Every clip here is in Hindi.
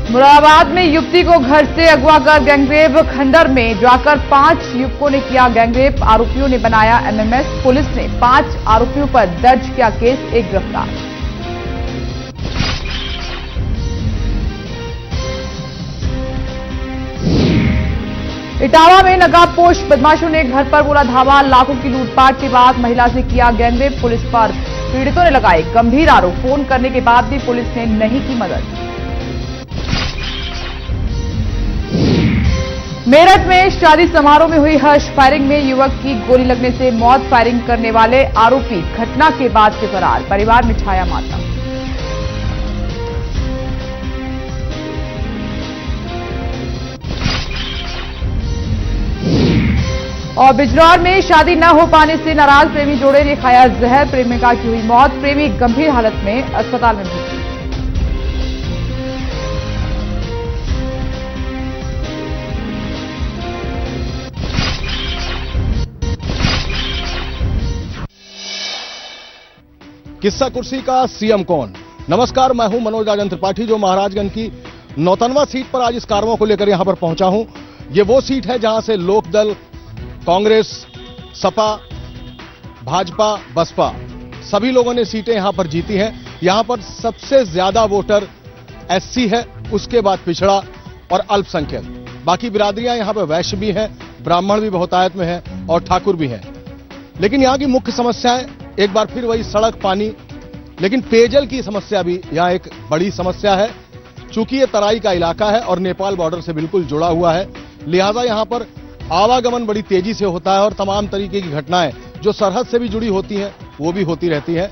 मुरादाबाद में युवती को घर से अगवा कर गैंगरेप। खंडर में जाकर 5 युवकों ने किया गैंगरेप। आरोपियों ने बनाया एमएमएस। पुलिस ने 5 आरोपियों पर दर्ज किया केस। एक गिरफ्तार। इटावा में नकाबपोश बदमाशों ने घर पर बोला धावा। लाखों की लूटपाट के बाद महिला से किया गैंगरेप। पुलिस पर पीड़ितों ने लगाए गंभीर आरोप। फोन करने के बाद भी पुलिस ने नहीं की मदद। मेरठ में शादी समारोह में हुई हर्ष फायरिंग में युवक की गोली लगने से मौत। फायरिंग करने वाले आरोपी घटना के बाद से फरार। परिवार में छाया मातम। और बिजनौर में शादी न हो पाने से नाराज प्रेमी जोड़े ने खाया जहर। प्रेमिका की हुई मौत। प्रेमी गंभीर हालत में अस्पताल में भर्ती। किस्सा कुर्सी का सीएम कौन। नमस्कार, मैं हूं मनोज राजन त्रिपाठी, जो महाराजगंज की 99वां सीट पर आज इस कार्यक्रम को लेकर यहां पर पहुंचा हूं। ये वो सीट है जहां से लोकदल, कांग्रेस, सपा, भाजपा, बसपा सभी लोगों ने सीटें यहां पर जीती हैं। यहां पर सबसे ज्यादा वोटर एससी है, उसके बाद पिछड़ा और अल्पसंख्यक। बाकी बिरादरियां यहां पर वैश्य भी हैं, ब्राह्मण भी बहुतायत में हैं और ठाकुर भी हैं। लेकिन यहां की मुख्य समस्याएं एक बार फिर वही सड़क, पानी, लेकिन पेयजल की समस्या भी यहां एक बड़ी समस्या है। चूंकि ये तराई का इलाका है और नेपाल बॉर्डर से बिल्कुल जुड़ा हुआ है, लिहाजा यहां पर आवागमन बड़ी तेजी से होता है और तमाम तरीके की घटनाएं जो सरहद से भी जुड़ी होती हैं वो भी होती रहती हैं।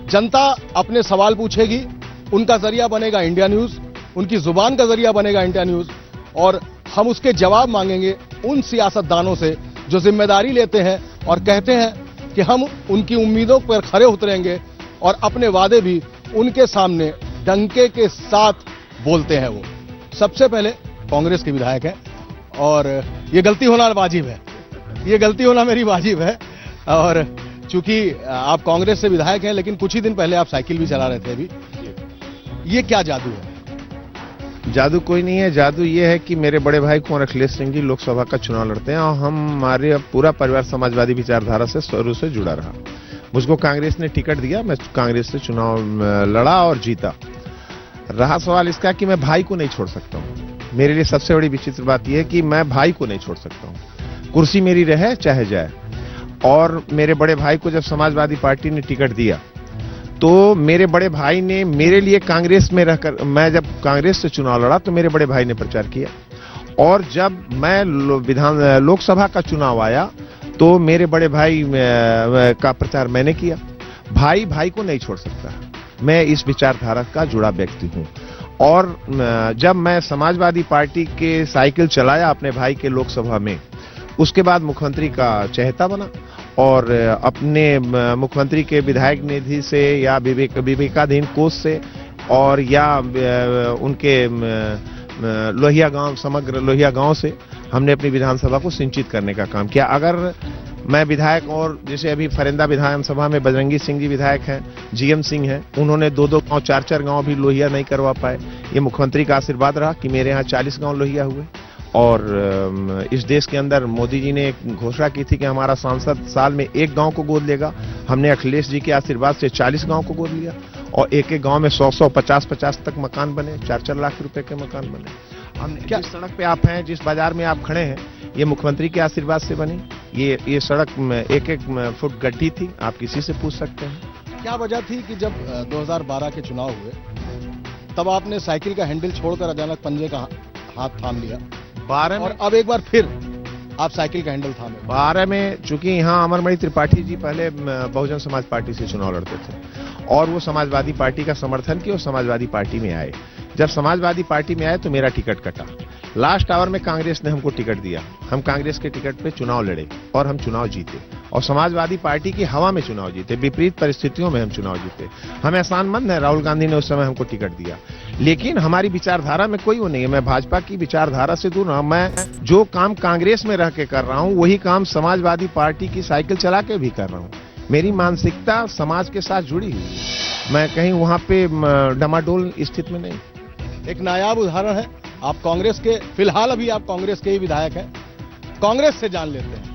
जनता अपने सवाल पूछेगी, उनका जरिया बनेगा इंडिया न्यूज, उनकी जुबान का जरिया बनेगा इंडिया न्यूज, और हम उसके जवाब मांगेंगे उन सियासतदानों से जो जिम्मेदारी लेते हैं और कहते हैं कि हम उनकी उम्मीदों पर खरे उतरेंगे और अपने वादे भी उनके सामने डंके के साथ बोलते हैं। वो सबसे पहले कांग्रेस के विधायक हैं और ये गलती होना वाजिब है, ये गलती होना मेरी वाजिब है। और चूंकि आप कांग्रेस से विधायक हैं, लेकिन कुछ ही दिन पहले आप साइकिल भी चला रहे थे अभी, ये क्या जादू है? जादू कोई नहीं है। जादू ये है कि मेरे बड़े भाई कुंवर अखिलेश सिंह जी लोकसभा का चुनाव लड़ते हैं और हमारे पूरा परिवार समाजवादी विचारधारा से शुरू से जुड़ा रहा। मुझको कांग्रेस ने टिकट दिया, मैं कांग्रेस से चुनाव लड़ा और जीता। रहा सवाल इसका कि मैं भाई को नहीं छोड़ सकता हूँ। मेरे लिए सबसे बड़ी विचित्र बात यह है कि मैं भाई को नहीं छोड़ सकता हूँ। कुर्सी मेरी रहे चाहे जाए। और मेरे बड़े भाई को जब समाजवादी पार्टी ने टिकट दिया तो मेरे बड़े भाई ने मेरे लिए कांग्रेस में रहकर, मैं जब कांग्रेस से चुनाव लड़ा तो मेरे बड़े भाई ने प्रचार किया, और जब मैं लोकसभा का चुनाव आया तो मेरे बड़े भाई का प्रचार मैंने किया। भाई भाई को नहीं छोड़ सकता। मैं इस विचारधारा का जुड़ा व्यक्ति हूं। और जब मैं समाजवादी पार्टी के साइकिल चलाया अपने भाई के लोकसभा में, उसके बाद मुख्यमंत्री का चहेता बना और अपने मुख्यमंत्री के विधायक निधि से या विवेकाधीन कोष से और या उनके लोहिया गांव, समग्र लोहिया गांव से हमने अपनी विधानसभा को सिंचित करने का काम किया। अगर मैं विधायक, और जैसे अभी फरिंदा विधानसभा में बजरंगी सिंह जी विधायक हैं, जीएम सिंह हैं, उन्होंने 2-2 गांव, 4-4 गांव भी लोहिया नहीं करवा पाए। ये मुख्यमंत्री का आशीर्वाद रहा कि मेरे यहाँ 40 गांव लोहिया हुए। और इस देश के अंदर मोदी जी ने एक घोषणा की थी कि हमारा सांसद साल में 1 गांव को गोद लेगा। हमने अखिलेश जी के आशीर्वाद से 40 गांव को गोद लिया और एक गांव में 100-100, 50-50 तक मकान बने, 4-4 लाख रुपए के मकान बने। हमने जिस सड़क पे आप हैं, जिस बाजार में आप खड़े हैं, ये मुख्यमंत्री के आशीर्वाद से बनी। ये सड़क 1-1 फुट गड्ढी थी, आप किसी से पूछ सकते हैं। क्या वजह थी कि जब 2012 के चुनाव हुए तब आपने साइकिल का हैंडल छोड़कर अचानक पंजे का हाथ थाम लिया? 12 में, और अब एक बार फिर आप साइकिल का हैंडल थामे। 12 में चूंकि यहाँ अमरमणि त्रिपाठी जी पहले बहुजन समाज पार्टी से चुनाव लड़ते थे और वो समाजवादी पार्टी का समर्थन किया और समाजवादी पार्टी में आए। जब समाजवादी पार्टी में आए तो मेरा टिकट कटा। लास्ट आवर में कांग्रेस ने हमको टिकट दिया। हम कांग्रेस के टिकट पे चुनाव लड़े और हम चुनाव जीते और समाजवादी पार्टी की हवा में चुनाव जीते। विपरीत परिस्थितियों में हम चुनाव जीते। हम एहसानमंद हैं, राहुल गांधी ने उस समय हमको टिकट दिया, लेकिन हमारी विचारधारा में कोई वो नहीं है। मैं भाजपा की विचारधारा से दूर हूं। मैं जो काम कांग्रेस में रह के कर रहा हूं वही काम समाजवादी पार्टी की साइकिल चला के भी कर रहा हूं। मेरी मानसिकता समाज के साथ जुड़ी हुई है। मैं कहीं वहां पे डमाडोल स्थिति में नहीं। एक नायाब उदाहरण है। आप कांग्रेस के, फिलहाल अभी आप कांग्रेस के ही विधायक हैं, कांग्रेस से जान लेते हैं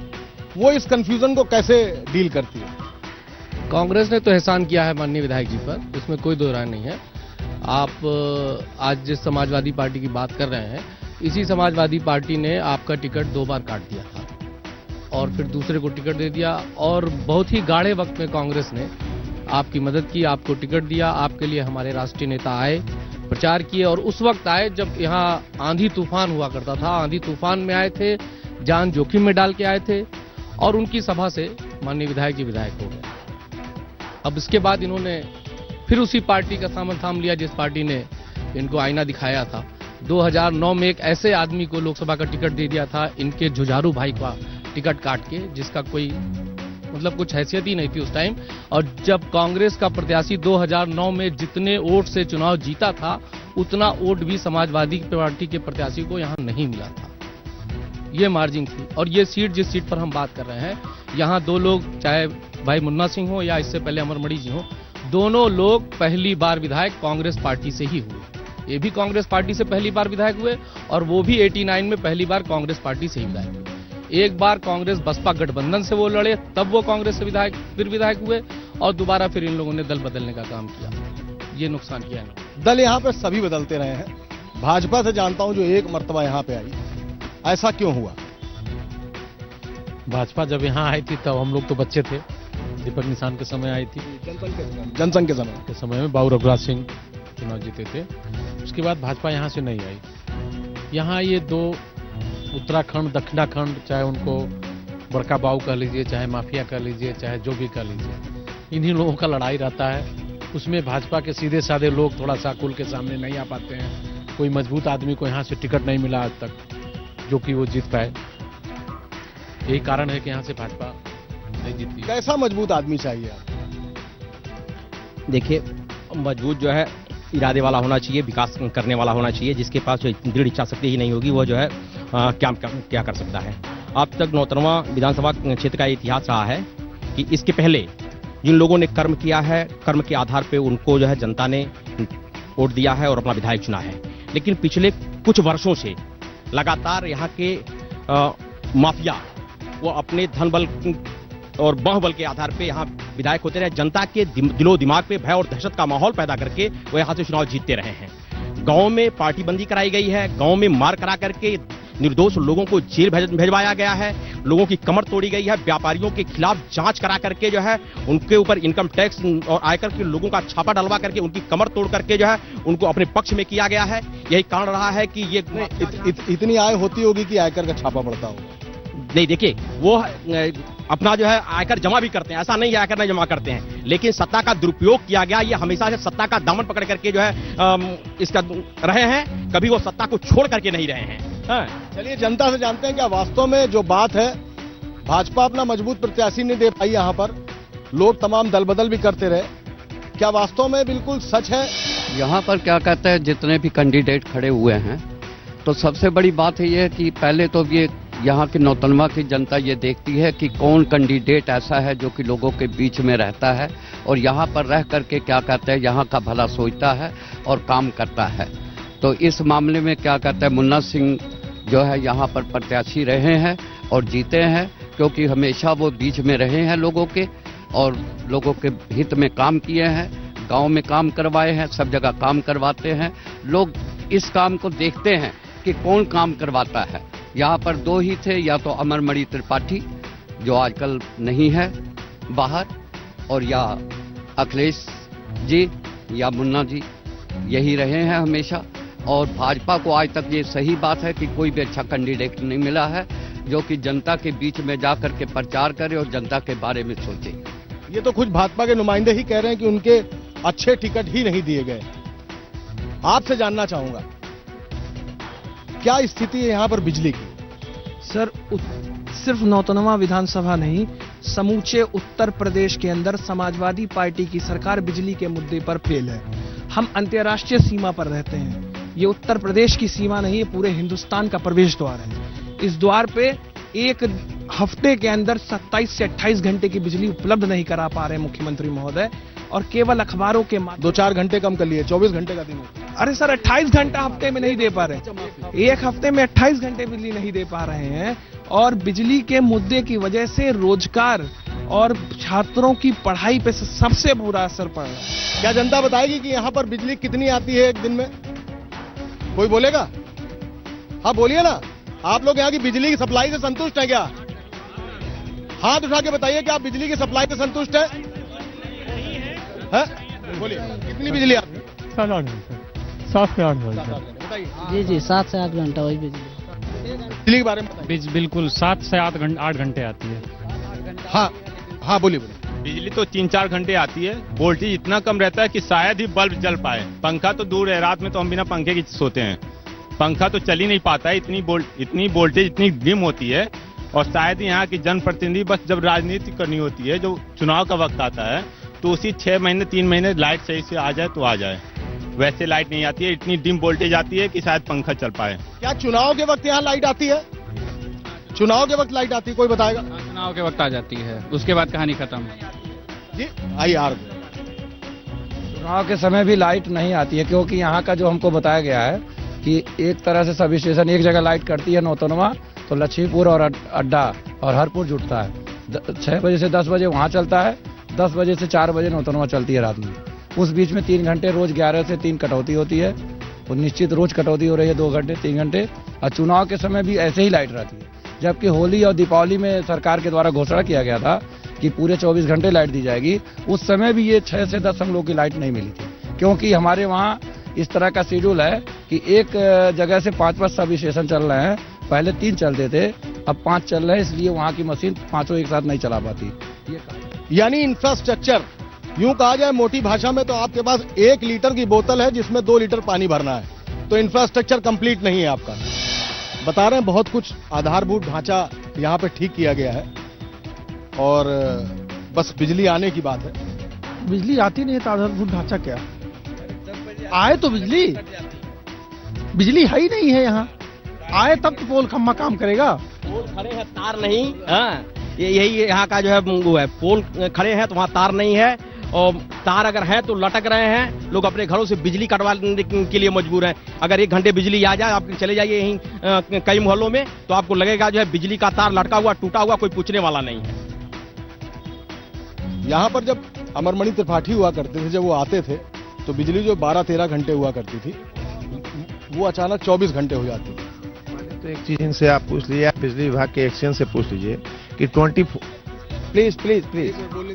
वो इस कंफ्यूजन को कैसे डील करती है। कांग्रेस ने तो एहसान किया है माननीय विधायक जी पर, इसमें कोई दो राय नहीं है। आप आज जिस समाजवादी पार्टी की बात कर रहे हैं, इसी समाजवादी पार्टी ने आपका टिकट 2 बार काट दिया था और फिर दूसरे को टिकट दे दिया, और बहुत ही गाढ़े वक्त में कांग्रेस ने आपकी मदद की, आपको टिकट दिया। आपके लिए हमारे राष्ट्रीय नेता आए, प्रचार किए, और उस वक्त आए जब यहाँ आंधी तूफान हुआ करता था। आंधी तूफान में आए थे, जान जोखिम में डाल के आए थे, और उनकी सभा से माननीय विधायक जी विधायक हो गए। अब इसके बाद इन्होंने फिर उसी पार्टी का सामन थाम लिया जिस पार्टी ने इनको आईना दिखाया था। 2009 में एक ऐसे आदमी को लोकसभा का टिकट दे दिया था, इनके जुझारू भाई का टिकट काट के, जिसका कोई मतलब कुछ हैसियत ही नहीं थी उस टाइम। और जब कांग्रेस का प्रत्याशी 2009 में जितने वोट से चुनाव जीता था, उतना वोट भी समाजवादी पार्टी के प्रत्याशी को यहां नहीं मिला था। ये मार्जिन थी। और ये सीट, जिस सीट पर हम बात कर रहे हैं, यहां 2 लोग, चाहे भाई मुन्ना सिंह हो या इससे पहले अमरमणि जी हो, दोनों लोग पहली बार विधायक कांग्रेस पार्टी से ही हुए। ये भी कांग्रेस पार्टी से पहली बार विधायक हुए, और वो भी 89 में पहली बार कांग्रेस पार्टी से ही विधायक हुए। एक बार कांग्रेस बसपा गठबंधन से वो लड़े, तब वो कांग्रेस से फिर विधायक हुए, और दोबारा फिर इन लोगों ने दल बदलने का काम किया। ये नुकसान किया है। दल यहाँ पे सभी बदलते रहे हैं, भाजपा से जानता हूं जो एक मर्तबा यहाँ पे आई, ऐसा क्यों हुआ? भाजपा जब यहाँ आई थी तब हम लोग तो बच्चे थे, दीपक निशान के समय आई थी, जनसंघ के समय में बाबू रघुराज सिंह चुनाव जीते थे। उसके बाद भाजपा यहाँ से नहीं आई। यहाँ ये 2 उत्तराखंड, दक्षिणाखंड, चाहे उनको बड़का बाऊ कह लीजिए, चाहे माफिया कह लीजिए, चाहे जो भी कह लीजिए, इन्हीं लोगों का लड़ाई रहता है। उसमें भाजपा के सीधे साधे लोग थोड़ा सा कुल के सामने नहीं आ पाते हैं। कोई मजबूत आदमी को यहाँ से टिकट नहीं मिला आज तक जो कि वो जीत पाए। यही कारण है कि यहाँ से भाजपा नहीं जीतती। कैसा मजबूत आदमी चाहिए? देखिए, मजबूत जो है इरादे वाला होना चाहिए, विकास करने वाला होना चाहिए। जिसके पास जो दृढ़ इच्छा शक्ति ही नहीं होगी, वो जो है क्या कर सकता है। अब तक 69वां विधानसभा क्षेत्र का इतिहास रहा है कि इसके पहले जिन लोगों ने कर्म किया है, कर्म के आधार पे उनको जो है जनता ने वोट दिया है और अपना विधायक चुना है। लेकिन पिछले कुछ वर्षों से लगातार यहाँ के माफिया वो अपने धन बल और बाहुबल के आधार पे यहाँ विधायक होते रहे। जनता के दिलो दिमाग पे भय और दहशत का माहौल पैदा करके वो यहाँ से चुनाव जीतते रहे हैं। गांव में पार्टी बंदी कराई गई है, गांव में मार करा करके निर्दोष लोगों को जेल भेजवाया गया है, लोगों की कमर तोड़ी गई है, व्यापारियों के खिलाफ जांच करा करके जो है उनके ऊपर इनकम टैक्स और आयकर के लोगों का छापा डलवा करके उनकी कमर तोड़ करके जो है उनको अपने पक्ष में किया गया है। यही कारण रहा है कि ये इतनी आय होती होगी कि आयकर का छापा पड़ता होगा। नहीं, देखिए, वो अपना जो है आयकर जमा भी करते हैं, ऐसा नहीं है आयकर नहीं जमा करते हैं, लेकिन सत्ता का दुरुपयोग किया गया। ये हमेशा से सत्ता का दामन पकड़ करके जो है इसका रहे हैं, कभी वो सत्ता को छोड़ करके नहीं रहे हैं। चलिए, जनता से जानते हैं क्या वास्तव में जो बात है, भाजपा अपना मजबूत प्रत्याशी नहीं दे पाई, यहाँ पर लोग तमाम दल बदल भी करते रहे, क्या वास्तव में बिल्कुल सच है? यहाँ पर क्या कहते हैं, जितने भी कैंडिडेट खड़े हुए हैं, तो सबसे बड़ी बात है ये कि पहले तो ये यहाँ की नौतनवा की जनता ये देखती है कि कौन कैंडिडेट ऐसा है जो कि लोगों के बीच में रहता है और यहाँ पर रह करके क्या कहते हैं, यहाँ का भला सोचता है और काम करता है। तो इस मामले में क्या कहते हैं, मुन्ना सिंह जो है यहाँ पर प्रत्याशी रहे हैं और जीते हैं, क्योंकि हमेशा वो बीच में रहे हैं लोगों के और लोगों के हित में काम किए हैं, गांव में काम करवाए हैं, सब जगह काम करवाते हैं। लोग इस काम को देखते हैं कि कौन काम करवाता है। यहाँ पर 2 ही थे, या तो अमरमणि त्रिपाठी जो आजकल नहीं है बाहर, और या अखिलेश जी या मुन्ना जी, यही रहे हैं हमेशा। और भाजपा को आज तक ये सही बात है कि कोई भी अच्छा कैंडिडेट नहीं मिला है जो कि जनता के बीच में जाकर के प्रचार करे और जनता के बारे में सोचे। ये तो कुछ भाजपा के नुमाइंदे ही कह रहे हैं कि उनके अच्छे टिकट ही नहीं दिए गए। आपसे जानना चाहूंगा, क्या स्थिति है यहाँ पर बिजली की? सर, सिर्फ नौतनवा विधानसभा नहीं, समूचे उत्तर प्रदेश के अंदर समाजवादी पार्टी की सरकार बिजली के मुद्दे पर फेल है। हम अंतर्राष्ट्रीय सीमा पर रहते हैं, ये उत्तर प्रदेश की सीमा नहीं है, पूरे हिंदुस्तान का प्रवेश द्वार है। इस द्वार पे एक हफ्ते के अंदर 27 से 28 घंटे की बिजली उपलब्ध नहीं करा पा रहे मुख्यमंत्री महोदय। और केवल अखबारों के माध्यम। 2-4 घंटे कम कर लिए, 24 घंटे का दिन है। अरे सर 28 घंटा हफ्ते में नहीं दे पा रहे, एक हफ्ते में 28 घंटे बिजली नहीं दे पा रहे हैं, और बिजली के मुद्दे की वजह से रोजगार और छात्रों की पढ़ाई पे सबसे बुरा असर पड़ रहा है। क्या जनता बताएगी कि यहाँ पर बिजली कितनी आती है एक दिन में? कोई बोलेगा? हाँ बोलिए ना, आप लोग यहाँ की बिजली की सप्लाई से संतुष्ट हैं क्या? हाथ उठा के बताइए कि आप बिजली की सप्लाई से संतुष्ट हैं? बोलिए, कितनी बिजली आती है? 7 से 8 घंटा। बताइए। जी 7 से 8 घंटा वही बिजली। बिजली के बारे में बताइए। बिल्कुल 7 से 8 घंटे आती है। हाँ बोलिए। बिजली तो 3-4 घंटे आती है। वोल्टेज इतना कम रहता है कि शायद ही बल्ब जल पाए। पंखा तो दूर है, रात में तो हम बिना पंखे के सोते हैं, पंखा तो चल ही नहीं पाता है, इतनी वोल्टेज इतनी डिम होती है। और शायद यहाँ की जनप्रतिनिधि बस जब राजनीति करनी होती है, जो चुनाव का वक्त आता है, तो उसी 6 महीने 3 महीने लाइट सही से आ जाए तो आ जाए, वैसे लाइट नहीं आती है। इतनी डिम वोल्टेज आती है कि शायद पंखा चल पाए। क्या चुनाव के वक्त यहाँ लाइट आती है? चुनाव के वक्त लाइट आती है, कोई बताएगा? चुनाव के वक्त आ जाती है, उसके बाद कहानी खत्म। जी आई यार, चुनाव के समय भी लाइट नहीं आती है, क्योंकि यहाँ का जो हमको बताया गया है कि एक तरह से सब स्टेशन एक जगह लाइट करती है, नौतनवा, तो लक्ष्मीपुर और अड्डा और हरपुर जुटता है। 6 बजे से 10 बजे वहाँ चलता है, 10 बजे से 4 बजे नौतनवा चलती है रात में। उस बीच में 3 घंटे रोज 11 से 3 कटौती होती है, और निश्चित रोज कटौती हो रही है 2 घंटे 3 घंटे। और चुनाव के समय भी ऐसे ही लाइट रहती है, जबकि होली और दीपावली में सरकार के द्वारा घोषणा किया गया था कि पूरे 24 घंटे लाइट दी जाएगी। उस समय भी ये 6 से 10 हम लोग की लाइट नहीं मिली थी, क्योंकि हमारे वहाँ इस तरह का शेड्यूल है कि एक जगह से 5-5 सब स्टेशन चल रहे हैं। पहले 3 चलते थे, अब 5 चल रहे हैं, इसलिए वहाँ की मशीन 5 एक साथ नहीं चला पाती। यानी इंफ्रास्ट्रक्चर, यूं कहा जाए मोटी भाषा में, तो आपके पास 1 लीटर की बोतल है जिसमें 2 लीटर पानी भरना है, तो इंफ्रास्ट्रक्चर कंप्लीट नहीं है आपका। बता रहे हैं बहुत कुछ आधारभूत ढांचा यहाँ पे ठीक किया गया है, और बस बिजली आने की बात है। बिजली आती नहीं है तो आधारभूत ढांचा क्या आए? तो बिजली है ही नहीं है यहाँ, आए तब तो पोल खम्मा काम करेगा। पोल खड़े हैं, तार नहीं। हाँ, यही यहाँ का जो है वो है, पोल खड़े हैं तो वहाँ तार नहीं है, और तार अगर है तो लटक रहे हैं। लोग अपने घरों से बिजली कटवाने के लिए मजबूर हैं। अगर 1 घंटे बिजली आ जाए, आप चले जाइए यहीं कई मोहल्लों में, तो आपको लगेगा जो है बिजली का तार लटका हुआ टूटा हुआ, कोई पूछने वाला नहीं है। यहाँ पर जब अमरमणि त्रिपाठी हुआ करते थे, जब वो आते थे, तो बिजली जो 12-13 घंटे हुआ करती थी, वो अचानक 24 घंटे हो जाती थी। तो एक चीज इनसे आप पूछ लीजिए, आप बिजली विभाग के एक्सचेंज से पूछ लीजिए कि 24 प्लीज बोल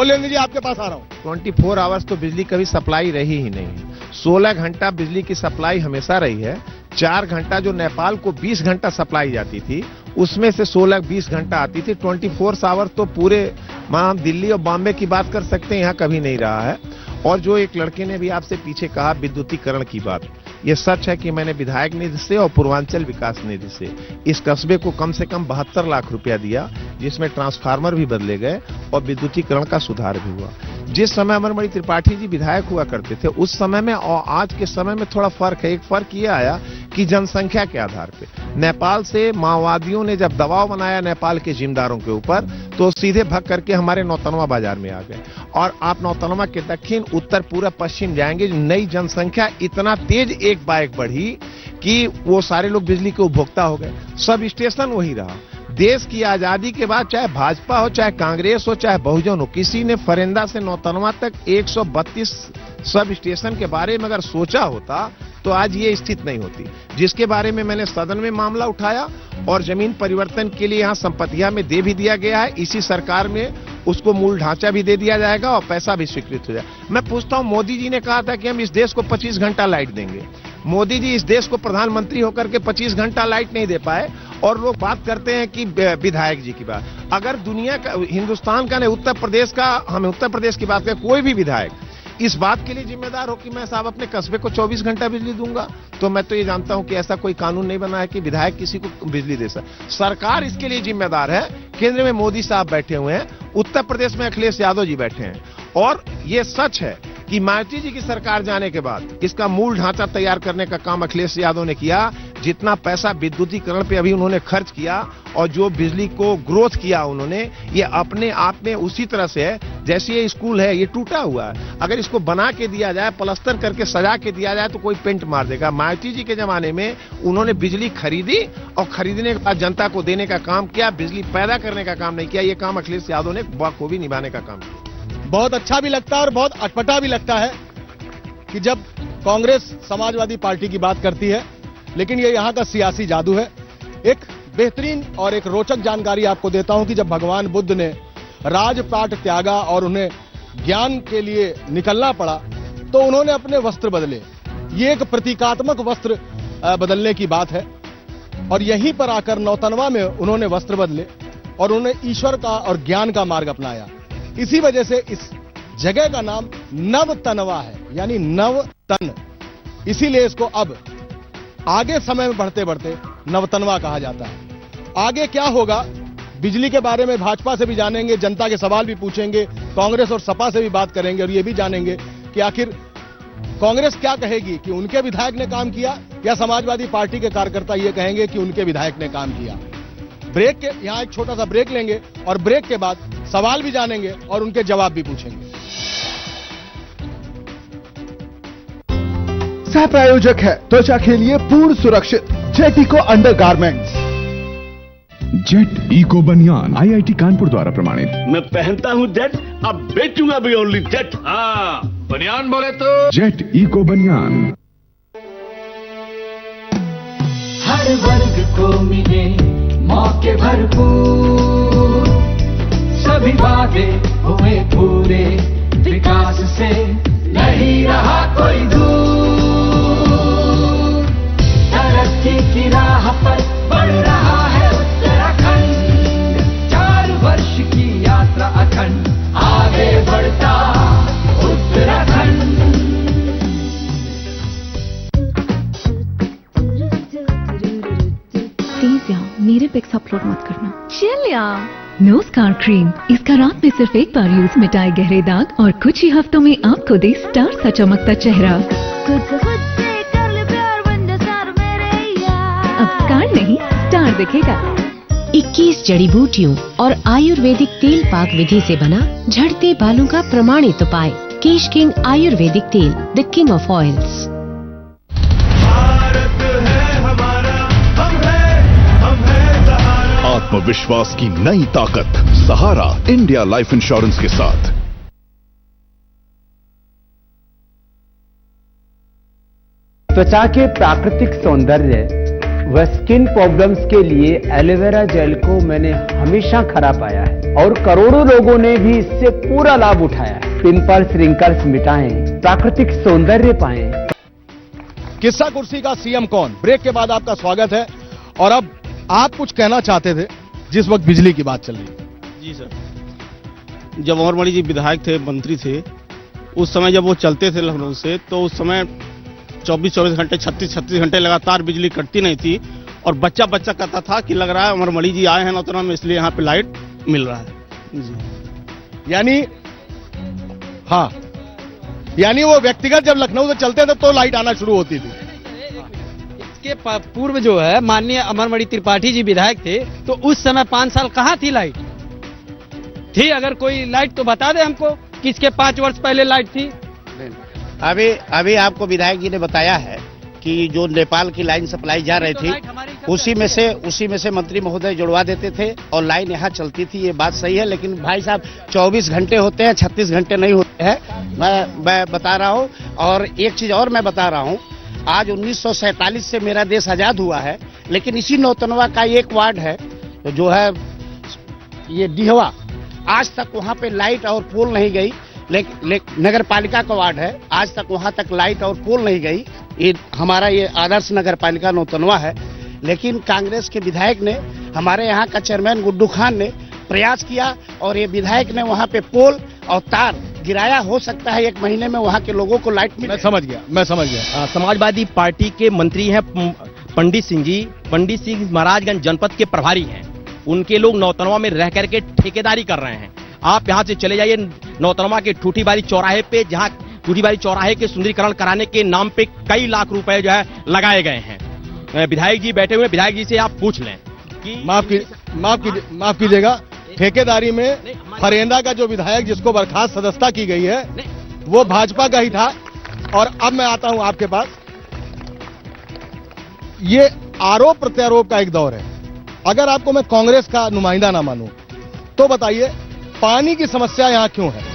लेंगे जी, आपके पास आ रहा हूँ। 24 आवर्स तो बिजली कभी सप्लाई रही ही नहीं है। 16 घंटा बिजली की सप्लाई हमेशा रही है। 4 घंटा जो नेपाल को 20 घंटा सप्लाई जाती थी, उसमें से 16-20 घंटा आती थी। 24 आवर तो पूरे हम दिल्ली और बॉम्बे की बात कर सकते हैं, यहाँ कभी नहीं रहा है। और जो एक लड़के ने भी आपसे पीछे कहा विद्युतीकरण की बात, ये सच है कि मैंने विधायक निधि से और पूर्वांचल विकास निधि से इस कस्बे को कम से कम 72 लाख रुपया दिया, जिसमें ट्रांसफार्मर भी बदले गए और विद्युतीकरण का सुधार भी हुआ। जिस समय अमरमणि त्रिपाठी जी विधायक हुआ करते थे, उस समय में और आज के समय में थोड़ा फर्क है। एक फर्क ये आया कि जनसंख्या के आधार पे नेपाल से माओवादियों ने जब दबाव बनाया नेपाल के जिम्मेदारों के ऊपर, तो सीधे भग करके हमारे नौतनवा बाजार में आ गए। और आप नौतनवा के दक्षिण, उत्तर, पूर्व, पश्चिम जाएंगे, नई जनसंख्या इतना तेज एक बाइक बढ़ी कि वो सारे लोग बिजली के उपभोक्ता हो गए। सब स्टेशन वही रहा। देश की आजादी के बाद चाहे भाजपा हो, चाहे कांग्रेस हो, चाहे बहुजन हो, किसी ने फरेंदा से नौतनवा तक 132 सब स्टेशन के बारे में अगर सोचा होता तो आज ये स्थिति नहीं होती, जिसके बारे में मैंने सदन में मामला उठाया। और जमीन परिवर्तन के लिए यहाँ संपत्तियां में दे भी दिया गया है। इसी सरकार में उसको मूल ढांचा भी दे दिया जाएगा और पैसा भी स्वीकृत हो जाएगा। मैं पूछता हूँ, मोदी जी ने कहा था कि हम इस देश को 25 घंटा लाइट देंगे। मोदी जी इस देश को प्रधानमंत्री होकर के 25 घंटा लाइट नहीं दे पाए, और लोग बात करते हैं कि विधायक जी की बात। अगर दुनिया का, हिंदुस्तान का, नहीं उत्तर प्रदेश का, हमें उत्तर प्रदेश की बात करें, कोई भी विधायक इस बात के लिए जिम्मेदार हो कि मैं साहब अपने कस्बे को 24 घंटा बिजली दूंगा, तो मैं तो ये जानता हूं कि ऐसा कोई कानून नहीं बना है कि विधायक किसी को बिजली दे सकता। सरकार इसके लिए जिम्मेदार है। केंद्र में मोदी साहब बैठे हुए हैं, उत्तर प्रदेश में अखिलेश यादव जी बैठे हैं। और ये सच है कि मायावती जी की सरकार जाने के बाद इसका मूल ढांचा तैयार करने का काम अखिलेश यादव ने किया। जितना पैसा विद्युतीकरण पे अभी उन्होंने खर्च किया और जो बिजली को ग्रोथ किया उन्होंने, ये अपने आप में उसी तरह से है जैसे ये स्कूल है, ये टूटा हुआ है, अगर इसको बना के दिया जाए, प्लास्टर करके सजा के दिया जाए तो कोई पेंट मार देगा। मायावती जी के जमाने में उन्होंने बिजली खरीदी और खरीदने के बाद जनता को देने का काम किया, बिजली पैदा करने का काम नहीं किया। ये काम अखिलेश यादव ने बखूबी निभाने का काम किया। बहुत अच्छा भी लगता है और बहुत अटपटा भी लगता है कि जब कांग्रेस समाजवादी पार्टी की बात करती है, लेकिन ये यहां का सियासी जादू है। एक बेहतरीन और एक रोचक जानकारी आपको देता हूं कि जब भगवान बुद्ध ने राजपाट त्यागा और उन्हें ज्ञान के लिए निकलना पड़ा तो उन्होंने अपने वस्त्र बदले। ये एक प्रतीकात्मक वस्त्र बदलने की बात है और यहीं पर आकर नौतनवा में उन्होंने वस्त्र बदले और उन्होंने ईश्वर का और ज्ञान का मार्ग अपनाया। इसी वजह से इस जगह का नाम नवतनवा है, यानी नवतन। इसीलिए इसको अब आगे समय में बढ़ते बढ़ते नवतनवा कहा जाता है। आगे क्या होगा, बिजली के बारे में भाजपा से भी जानेंगे, जनता के सवाल भी पूछेंगे, कांग्रेस और सपा से भी बात करेंगे और ये भी जानेंगे कि आखिर कांग्रेस क्या कहेगी कि उनके विधायक ने काम किया या समाजवादी पार्टी के कार्यकर्ता ये कहेंगे कि उनके विधायक ने काम किया। ब्रेक के यहां एक छोटा सा ब्रेक लेंगे और ब्रेक के बाद सवाल भी जानेंगे और उनके जवाब भी पूछेंगे। सह प्रायोजक है त्वचा के लिए पूर्ण सुरक्षित jet eco undergarments. Jet eco बनियान IIT कानपुर द्वारा प्रमाणित। मैं पहनता हूँ जेट, अब बेचूंगा भी ओनली जेट। हाँ, बनियान बोले तो जेट इको बनियान। हर वर्ग को मिले मौके भरपूर, सभी वादे हुए पूरे, विकास से नहीं रहा कोई दूर। तरक्की की राह पर बढ़ रहा है उत्तराखंड, 4 वर्ष की यात्रा अखंड, आगे बढ़ता उत्तराखंड। प्लीज यार मेरे पिक्स अपलोड मत करना। चल यार। नो स्कार क्रीम, इसका रात में सिर्फ एक बार यूज मिटाए गहरे दाग और कुछ ही हफ्तों में आपको दे स्टार सा चमकता चेहरा। अब स्कार नहीं स्टार दिखेगा। 21 जड़ी बूटियों और आयुर्वेदिक तेल पाक विधि से बना झड़ते बालों का प्रमाणित उपाय, केश किंग आयुर्वेदिक तेल, द किंग ऑफ ऑयल्स। आत्मविश्वास की नई ताकत, सहारा इंडिया लाइफ इंश्योरेंस के साथ। त्वचा के प्राकृतिक सौंदर्य व स्किन प्रॉब्लम्स के लिए एलोवेरा जेल को मैंने हमेशा खरा पाया है और करोड़ों लोगों ने भी इससे पूरा लाभ उठाया है। पिंपल्स, रिंकल्स मिटाएं, प्राकृतिक सौंदर्य पाएं। किस्सा कुर्सी का सीएम कौन, ब्रेक के बाद आपका स्वागत है। और अब आप कुछ कहना चाहते थे जिस वक्त बिजली की बात चल रही है। जी सर, जब अमर मणि जी विधायक थे, मंत्री थे, उस समय जब वो चलते थे लखनऊ से, तो उस समय 24-24 घंटे 36 घंटे लगातार बिजली कटती नहीं थी और बच्चा कहता था कि लग रहा है अमर मणि जी आए हैं नौतनवा में, इसलिए यहाँ पे लाइट मिल रहा है जी। यानी वो व्यक्तिगत जब लखनऊ से चलते थे तो लाइट आना शुरू होती थी। इसके पूर्व जो है माननीय अमरमणि त्रिपाठी जी विधायक थे, तो उस समय 5 साल कहाँ थी लाइट? थी? अगर कोई लाइट तो बता दे हमको, किसके 5 वर्ष पहले लाइट थी? अभी आपको विधायक जी ने बताया है कि जो नेपाल की लाइन सप्लाई जा रही थी, उसी में से मंत्री महोदय जुड़वा देते थे और लाइन यहाँ चलती थी। ये बात सही है, लेकिन भाई साहब 24 घंटे होते हैं, 36 घंटे नहीं होते हैं। मैं बता रहा हूँ। और एक चीज और मैं बता रहा हूँ, आज 1947 से मेरा देश आजाद हुआ है, लेकिन इसी नौतनवा का एक वार्ड है जो है ये डिहवा, आज तक वहाँ पे लाइट और पोल नहीं गई। नगर पालिका का वार्ड है, आज तक वहां तक लाइट और पोल नहीं गई। ये हमारा ये आदर्श नगर पालिका नौतनवा है, लेकिन कांग्रेस के विधायक ने, हमारे यहाँ का चेयरमैन गुड्डू खान ने प्रयास किया और ये विधायक ने वहां पे पोल और तार गिराया। हो सकता है 1 महीने में वहां के लोगों को लाइट मिले। मैं समझ गया। समाजवादी पार्टी के मंत्री हैं पंडित सिंह जी। पंडित सिंह महाराजगंज जनपद के प्रभारी हैं। उनके लोग नौतनवा में रह करके ठेकेदारी कर रहे हैं। आप यहां से चले जाइए नौतनवा के ठूठीबारी चौराहे पे, जहां ठूठीबारी चौराहे के सुंदरीकरण कराने के नाम पे कई लाख रुपए जो है लगाए गए हैं। विधायक जी बैठे हुए, विधायक जी से आप पूछ लें कि माफ कीजिएगा, ठेकेदारी में फरेंदा का जो विधायक जिसको बर्खास्त सदस्यता की गई है वो भाजपा का ही था। और अब मैं आता हूं आपके पास, ये आरोप प्रत्यारोप का एक दौर है। अगर आपको मैं कांग्रेस का नुमाइंदा ना मानूं तो बताइए पानी की समस्या यहां क्यों है?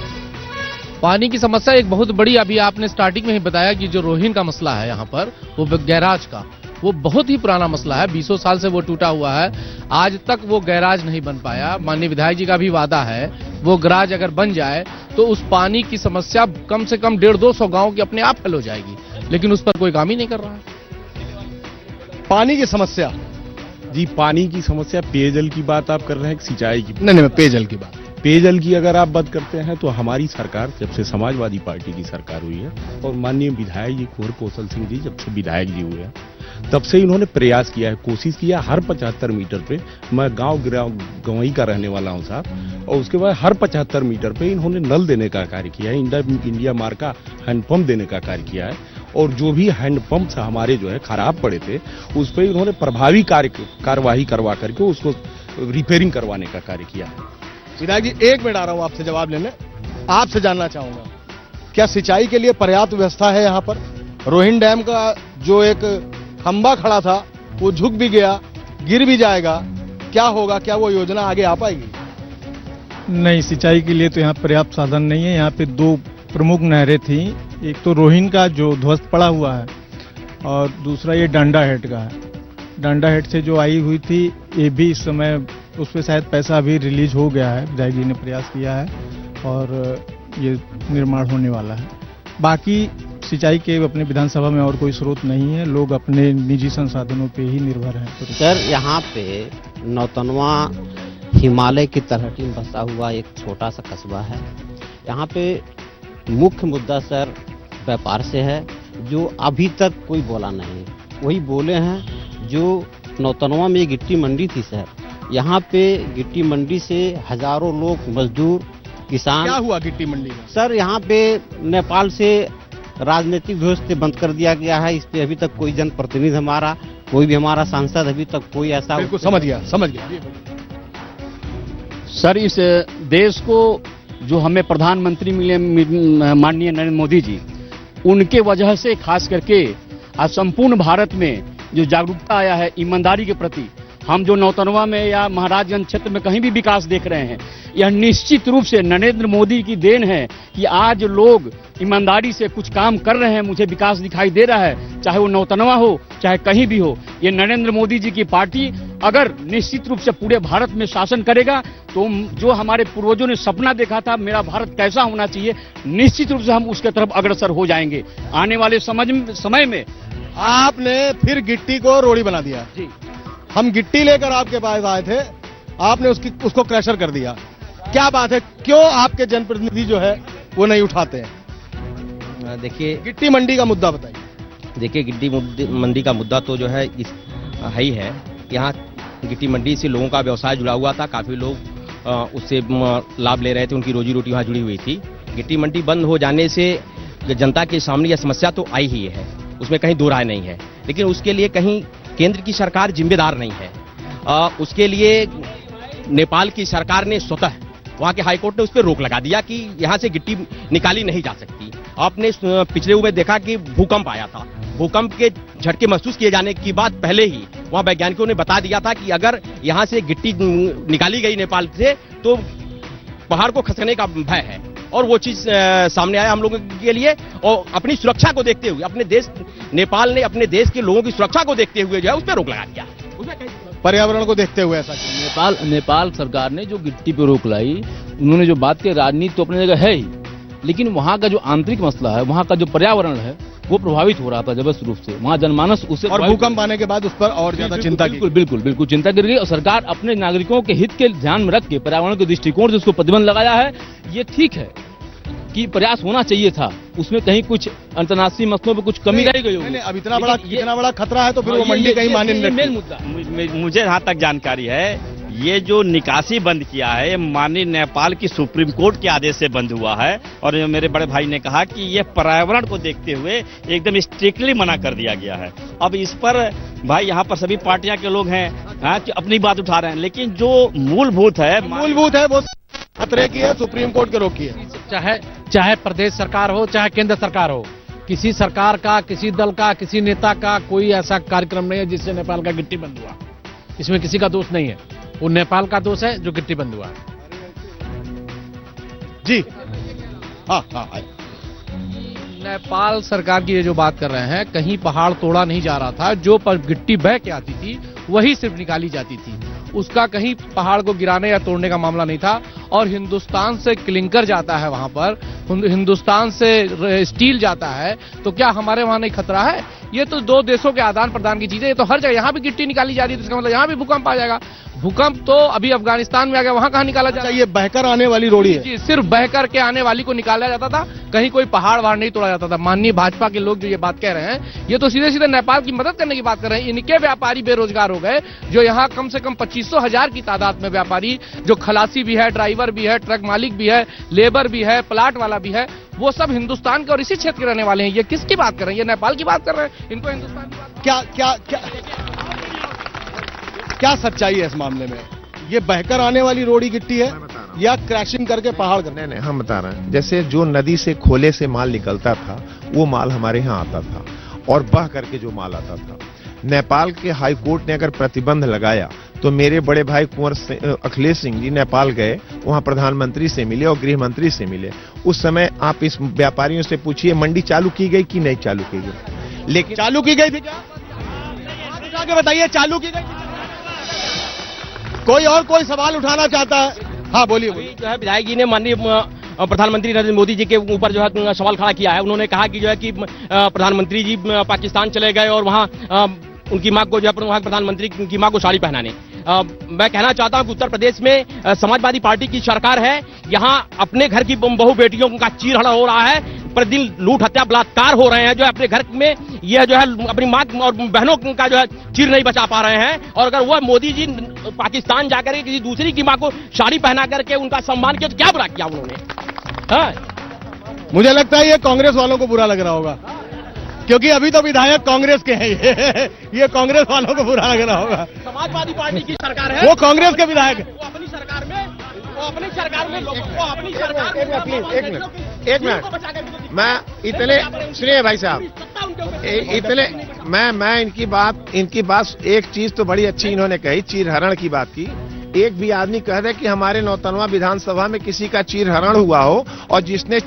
पानी की समस्या एक बहुत बड़ी, अभी आपने स्टार्टिंग में ही बताया कि जो रोहिन का मसला है यहाँ पर, वो गैराज का, वो बहुत ही पुराना मसला है। 20 साल से वो टूटा हुआ है, आज तक वो गैराज नहीं बन पाया। माननीय विधायक जी का भी वादा है वो गैराज अगर बन जाए तो उस पानी की समस्या कम से कम 150-200 गांव की अपने आप हल हो जाएगी, लेकिन उस पर कोई काम ही नहीं कर रहा है। पानी की समस्या जी, पानी की समस्या, पेयजल की बात आप कर रहे हैं कि सिंचाई की? नहीं, पेयजल की बात। पेयजल की अगर आप बात करते हैं तो हमारी सरकार, जब से समाजवादी पार्टी की सरकार हुई है और माननीय विधायक जी कुंवर कौशल सिंह जी जब से विधायक जी हुए हैं, तब से इन्होंने प्रयास किया है, कोशिश किया हर 75 मीटर पे। मैं गवई का रहने वाला हूं साहब, और उसके बाद हर 75 मीटर पे इन्होंने नल देने का कार्य किया है, इंडिया मार्क का हैंडपंप देने का कार्य किया है। और जो भी हैंडपंप हमारे जो है खराब पड़े थे उस पर इन्होंने प्रभावी कार्यवाही करवा करके उसको रिपेयरिंग करवाने का कार्य किया है। विधायक जी, 1 मिनट आ रहा हूं आपसे जवाब लेने। आपसे जानना चाहूंगा, क्या सिंचाई के लिए पर्याप्त व्यवस्था है यहाँ पर? रोहिन डैम का जो एक खंबा खड़ा था वो झुक भी गया, गिर भी जाएगा, क्या होगा? क्या वो योजना आगे आ पाएगी? नहीं, सिंचाई के लिए तो यहाँ पर्याप्त साधन नहीं है। यहाँ पे 2 प्रमुख नहरें थी, एक तो रोहिन का जो ध्वस्त पड़ा हुआ है और दूसरा ये डांडा हेड का है। डांडा हेड से जो आई हुई थी ये भी इस समय उस पर शायद पैसा अभी रिलीज हो गया है, विधायक जी ने प्रयास किया है और ये निर्माण होने वाला है। बाकी सिंचाई के अपने विधानसभा में और कोई स्रोत नहीं है, लोग अपने निजी संसाधनों पे ही निर्भर हैं। सर, यहाँ पे नौतनवा हिमालय की तलहटी में बसा हुआ एक छोटा सा कस्बा है। यहाँ पे मुख्य मुद्दा सर व्यापार से है, जो अभी तक कोई बोला नहीं। वही बोले हैं जो नौतनवा में गिट्टी मंडी थी सर, यहाँ पे गिट्टी मंडी से हजारों लोग, मजदूर, किसान। क्या हुआ गिट्टी मंडी में? सर, यहाँ पे नेपाल से राजनीतिक व्यवस्था बंद कर दिया गया है। इस पे अभी तक कोई जनप्रतिनिधि हमारा, कोई भी हमारा सांसद अभी तक कोई ऐसा। बिल्कुल समझ गया। सर, इस देश को जो हमें प्रधानमंत्री मिले माननीय नरेंद्र मोदी जी, उनके वजह से खास करके आज संपूर्ण भारत में जो जागरूकता आया है ईमानदारी के प्रति, हम जो नौतनवा में या महाराजगंज क्षेत्र में कहीं भी विकास देख रहे हैं, यह निश्चित रूप से नरेंद्र मोदी की देन है कि आज लोग ईमानदारी से कुछ काम कर रहे हैं। मुझे विकास दिखाई दे रहा है, चाहे वो नौतनवा हो चाहे कहीं भी हो। ये नरेंद्र मोदी जी की पार्टी अगर निश्चित रूप से पूरे भारत में शासन करेगा तो जो हमारे पूर्वजों ने सपना देखा था मेरा भारत कैसा होना चाहिए, निश्चित रूप से हम उसके तरफ अग्रसर हो जाएंगे। आने वाले समय में आपने फिर गिट्टी को रोड़ी बना दिया जी। हम गिट्टी लेकर आपके पास आए थे, आपने उसको क्रशर कर दिया। क्या बात है, क्यों आपके जनप्रतिनिधि जो है वो नहीं उठाते हैं? देखिए, गिट्टी मंडी का मुद्दा बताइए। देखिए, गिट्टी मंडी का मुद्दा तो जो है ही है। यहाँ गिट्टी मंडी से लोगों का व्यवसाय जुड़ा हुआ था, काफी लोग उससे लाभ ले रहे थे, उनकी रोजी रोटी वहाँ जुड़ी हुई थी। गिट्टी मंडी बंद हो जाने से जनता के सामने यह समस्या तो आई ही है, उसमें कहीं दो राय नहीं है, लेकिन उसके लिए कहीं केंद्र की सरकार जिम्मेदार नहीं है। उसके लिए नेपाल की सरकार ने स्वतः, वहां के हाईकोर्ट ने उस पर रोक लगा दिया कि यहां से गिट्टी निकाली नहीं जा सकती। आपने पिछले में देखा कि भूकंप आया था, भूकंप के झटके महसूस किए जाने की बात पहले ही वहां वैज्ञानिकों ने बता दिया था कि अगर यहां से गिट्टी निकाली गई नेपाल से तो पहाड़ को खसकने का भय है, और वो चीज सामने आया हम लोगों के लिए। और अपनी सुरक्षा को देखते हुए, अपने देश नेपाल ने अपने देश के लोगों की सुरक्षा को देखते हुए जो है उस पर रोक लगा दिया। पर्यावरण को देखते हुए ऐसा नेपाल सरकार ने जो गिट्टी पे रोक लाई, उन्होंने जो बात की, राजनीति तो अपनी जगह है ही, लेकिन वहाँ का जो आंतरिक मसला है, वहाँ का जो पर्यावरण है वो प्रभावित हो रहा था जबरदस्त रूप से। वहाँ जनमानस उससे, और भूकंप आने के बाद उस पर और ज्यादा चिंता की। बिल्कुल चिंता गिर गई, और सरकार अपने नागरिकों के हित के ध्यान में रख के पर्यावरण के दृष्टिकोण से उसको प्रतिबंध लगाया है। ये ठीक है कि प्रयास होना चाहिए था, उसमें कहीं कुछ अंतर्राष्ट्रीय मसलों पर कुछ कमी रह गई होगी। अब इतना बड़ा खतरा है तो फिर वो मंडी कहीं माने नहीं। मेन मुद्दा मुझे जहाँ तक जानकारी है, ये जो निकासी बंद किया है माननीय नेपाल की सुप्रीम कोर्ट के आदेश से बंद हुआ है, और मेरे बड़े भाई ने कहा कि ये पर्यावरण को देखते हुए एकदम स्ट्रिक्टली मना कर दिया गया है। अब इस पर भाई यहाँ पर सभी पार्टियां के लोग हैं, कि अपनी बात उठा रहे हैं, लेकिन जो मूलभूत है वो खतरे की है, सुप्रीम कोर्ट के रोक की है। चाहे प्रदेश सरकार हो, चाहे केंद्र सरकार हो, किसी सरकार का, किसी दल का, किसी नेता का कोई ऐसा कार्यक्रम नहीं है जिससे नेपाल का गिट्टी बंद हुआ। इसमें किसी का दोष नहीं है, वो नेपाल का दोष है जो गिट्टी बंद हुआ। जी हाँ। नेपाल सरकार की ये जो बात कर रहे हैं, कहीं पहाड़ तोड़ा नहीं जा रहा था, जो पर गिट्टी बह के आती थी वही सिर्फ निकाली जाती थी, उसका कहीं पहाड़ को गिराने या तोड़ने का मामला नहीं था। और हिंदुस्तान से क्लिंकर जाता है वहां पर, हिंदुस्तान से स्टील जाता है, तो क्या हमारे वहां नहीं खतरा है? ये तो दो देशों के आदान प्रदान की चीज है। ये तो हर जगह, यहाँ भी गिट्टी निकाली जा रही है तो इसका मतलब यहाँ भी भूकंप आ जाएगा। भूकंप तो अभी अफगानिस्तान में आ गया, वहां कहाँ निकाला जाता है? ये बहकर आने वाली रोड़ी है जी, सिर्फ बहकर के आने वाली को निकाला जाता था, कहीं कोई पहाड़ वहाड़ नहीं तोड़ा जाता था। माननीय भाजपा के लोग जो ये बात कह रहे हैं, ये तो सीधे सीधे नेपाल की मदद करने की बात कर रहे हैं। इनके व्यापारी बेरोजगार हो गए, जो यहाँ कम से कम 2500,000 की तादाद में व्यापारी, जो खलासी भी है, ड्राइवर भी है, ट्रक मालिक भी है, लेबर भी है, प्लाट वाला भी है, वो सब हिंदुस्तान के और इसी क्षेत्र के रहने वाले हैं। ये किसकी बात कर रहे हैं? ये नेपाल की बात कर रहे हैं। इनको हिंदुस्तान की बात क्या सच्चाई है इस मामले में? ये बहकर आने वाली रोड़ी गिट्टी है या क्रैशिंग करके पहाड़ करने? नहीं, हम बता रहे हैं, जैसे जो नदी से खोले से माल निकलता था वो माल हमारे यहाँ आता था और बह करके जो माल आता था। नेपाल के हाई कोर्ट ने अगर प्रतिबंध लगाया तो मेरे बड़े भाई कुंवर अखिलेश सिंह जी नेपाल गए, वहां प्रधानमंत्री से मिले और गृह मंत्री से मिले। उस समय आप इस व्यापारियों से पूछिए मंडी चालू की गई कि नहीं चालू की गई, लेकिन चालू की गई थी क्या? आगे बताइए, चालू की गई? कोई सवाल उठाना चाहता है? हाँ बोलिए। जो है विधायक जी ने माननीय प्रधानमंत्री नरेंद्र मोदी जी के ऊपर जो है सवाल खड़ा किया है। उन्होंने कहा कि जो है कि प्रधानमंत्री जी पाकिस्तान चले गए और वहाँ उनकी मां को जो है वहाँ प्रधानमंत्री की मां को साड़ी पहनाने। मैं कहना चाहता हूं कि उत्तर प्रदेश में समाजवादी पार्टी की सरकार है, यहाँ अपने घर की बहु बेटियों का चीरहरण हो रहा है, प्रतिदिन लूट हत्या बलात्कार हो रहे हैं, जो अपने घर में यह जो है अपनी मां और बहनों का जो है चीर नहीं बचा पा रहे हैं। और अगर वह मोदी जी पाकिस्तान जाकर के किसी दूसरी की मां को साड़ी पहना करके उनका सम्मान किया तो क्या बुरा किया उन्होंने? मुझे लगता है ये कांग्रेस वालों को बुरा लग रहा होगा, क्योंकि अभी तो विधायक कांग्रेस के हैं। ये कांग्रेस वालों को बुरा लग रहा होगा। समाजवादी पार्टी की सरकार है, वो कांग्रेस के विधायक है। वो अपनी सरकार में लोगों को अपनी सरकार एक मिनट मैं इतने सुनिए भाई साहब, इतने मैं इनकी बात एक चीज तो बड़ी अच्छी इन्होंने कही, चीरहरण की बात की। एक भी आदमी कह दे कि हमारे नौतनवा विधानसभा में किसी का चीरहरण हुआ हो, और जिसने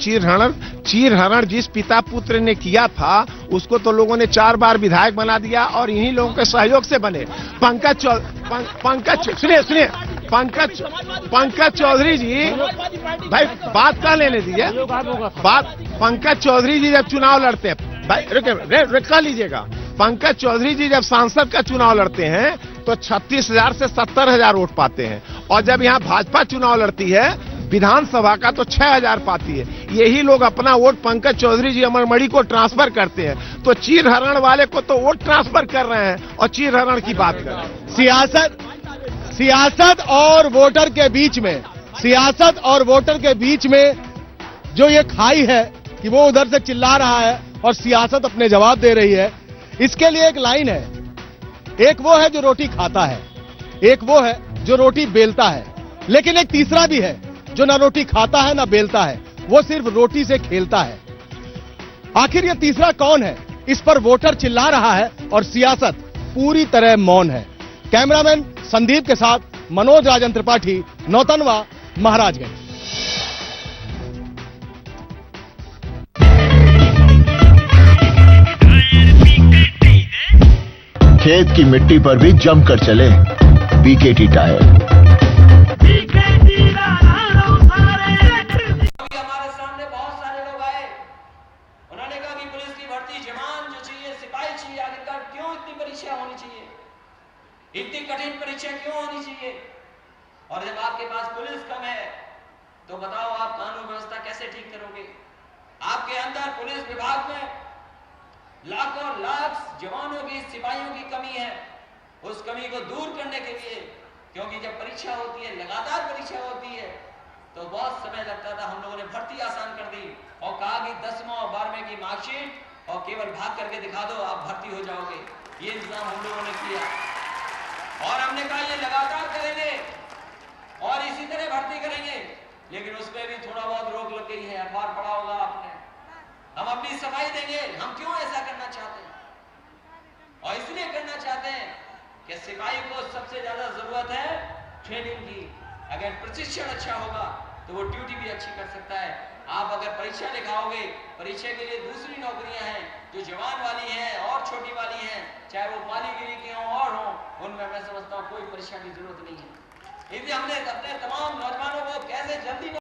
चीरहरण जिस पिता पुत्र ने किया था उसको तो लोगों ने 4 बार विधायक बना दिया और इन्हीं लोगों के सहयोग से बने। पंकज चौधरी जी, भाई बात का लेने दीजिए बात। पंकज चौधरी जी जब चुनाव लड़ते हैं, भाई रुक लीजिएगा, पंकज चौधरी जी जब सांसद का चुनाव लड़ते हैं तो 36,000 से 70,000 वोट पाते हैं, और जब यहाँ भाजपा चुनाव लड़ती है विधानसभा का तो 6,000 पाती है। यही लोग अपना वोट पंकज चौधरी जी अमरमणि को ट्रांसफर करते हैं, तो चीरहरण वाले को तो वोट ट्रांसफर कर रहे हैं और चीरहरण की बात कर रहे हैं। सियासत और वोटर के बीच में जो ये खाई है कि वो उधर से चिल्ला रहा है और सियासत अपने जवाब दे रही है, इसके लिए एक लाइन है। एक वो है जो रोटी खाता है, एक वो है जो रोटी बेलता है, लेकिन एक तीसरा भी है जो ना रोटी खाता है ना बेलता है, वो सिर्फ रोटी से खेलता है। आखिर ये तीसरा कौन है? इस पर वोटर चिल्ला रहा है और सियासत पूरी तरह मौन है। कैमरामैन संदीप के साथ मनोज राजन त्रिपाठी, नौतनवा, महाराजगंज। खेत की मिट्टी पर भी जमकर चले बीकेटी टायर। हमारे सामने बहुत सारे लोग आए, उन्होंने कहा कि पुलिस की भर्ती जवान जो चाहिए, सिपाही चाहिए, आखिरकार क्यों इतनी परीक्षा होनी चाहिए, इतनी कठिन परीक्षा क्यों होनी चाहिए? और जब आपके पास पुलिस कम है तो बताओ आप कानून व्यवस्था कैसे ठीक करोगे? आपके अंदर पुलिस विभाग में लाखों लाख जवानों की, सिपाहियों की कमी है। उस कमी को दूर करने के लिए, क्योंकि जब परीक्षा होती है, लगातार परीक्षा होती है, तो बहुत समय लगता था, हम लोगों ने भर्ती आसान कर दी और कहा कि 10वां और 12वें की मार्कशीट और केवल भाग करके दिखा दो, आप भर्ती हो जाओगे। ये इंतजाम हम लोगों ने किया। और हमने कहा ये लगातार करेंगे और इसी तरह भर्ती करेंगे, लेकिन उसमें भी थोड़ा बहुत रोक लग गई है। अखबार पढ़ा होगा आपने। हम अपनी सफाई देंगे। हम क्यों ऐसा करना चाहते हैं? और इसलिए करना चाहते हैं कि सिपाही को सबसे ज्यादा जरूरत है ट्रेनिंग की। अगर प्रशिक्षण अच्छा होगा तो वो ड्यूटी भी अच्छी कर सकता है। आप अगर परीक्षा लिखाओगे, परीक्षा के लिए दूसरी नौकरियां हैं जो जवान वाली हैं और छोटी वाली हैं, चाहे वो मालीगिरी की हों और हों, उनमें मैं समझता हूँ कोई परीक्षा की जरूरत नहीं है। इसलिए हमने अपने तमाम नौजवानों को कैसे जल्दी